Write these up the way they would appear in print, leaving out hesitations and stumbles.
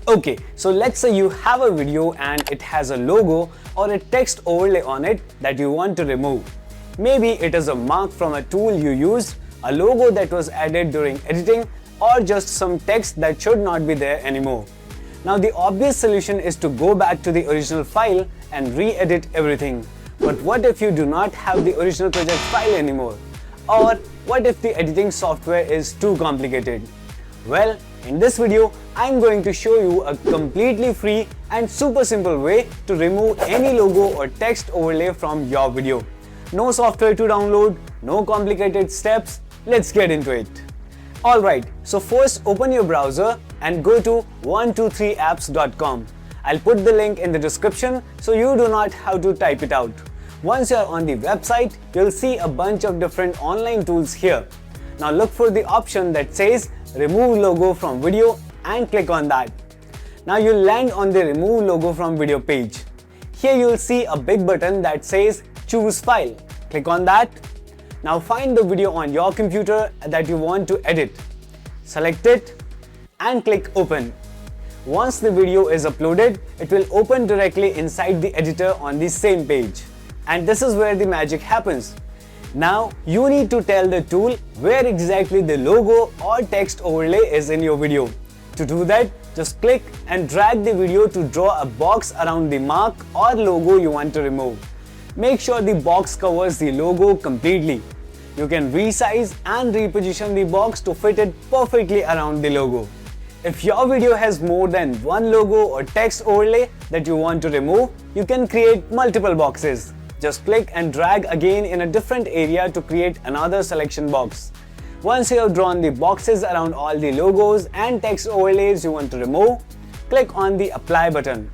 Okay, so let's say you have a video and it has a logo or a text overlay on it that you want to remove. Maybe it is a mark from a tool you used, a logo that was added during editing, or just some text that should not be there anymore. Now the obvious solution is to go back to the original file and re-edit everything. But what if you do not have the original project file anymore? Or what if the editing software is too complicated? Well, in this video, I'm going to show you a completely free and super simple way to remove any logo or text overlay from your video. No software to download, no complicated steps. Let's get into it. Alright, so first open your browser and go to 123apps.com. I'll put the link in the description so you do not have to type it out. Once you're on the website, you'll see a bunch of different online tools here. Now look for the option that says Remove Logo from Video and click on that. Now you'll land on the Remove Logo from Video page. Here you'll see a big button that says Choose File. Click on that. Now find the video on your computer that you want to edit. Select it and click Open. Once the video is uploaded, it will open directly inside the editor on the same page. And this is where the magic happens. Now you need to tell the tool where exactly the logo or text overlay is in your video. To do that, just click and drag the video to draw a box around the mark or logo you want to remove. Make sure the box covers the logo completely. You can resize and reposition the box to fit it perfectly around the logo. If your video has more than one logo or text overlay that you want to remove, you can create multiple boxes. Just click and drag again in a different area to create another selection box. Once you have drawn the boxes around all the logos and text overlays you want to remove, click on the Apply button.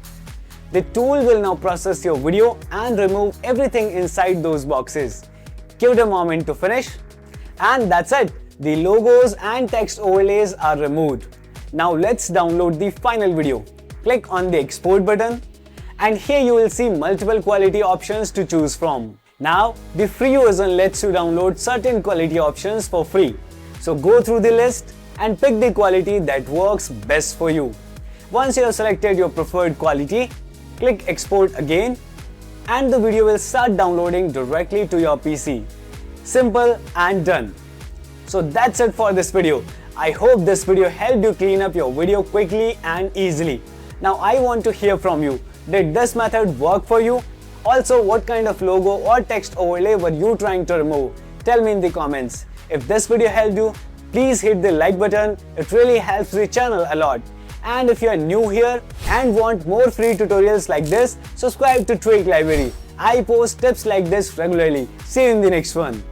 The tool will now process your video and remove everything inside those boxes. Give it a moment to finish. And that's it. The logos and text overlays are removed. Now let's download the final video. Click on the Export button. And here you will see multiple quality options to choose from. Now, the free version lets you download certain quality options for free. So go through the list and pick the quality that works best for you. Once you have selected your preferred quality, click Export again and the video will start downloading directly to your PC. Simple and done. So that's it for this video. I hope this video helped you clean up your video quickly and easily. Now I want to hear from you. Did this method work for you? Also, what kind of logo or text overlay were you trying to remove? Tell me in the comments. If this video helped you, please hit the like button. It really helps the channel a lot. And if you are new here and want more free tutorials like this, subscribe to Tweak Library. I post tips like this regularly. See you in the next one.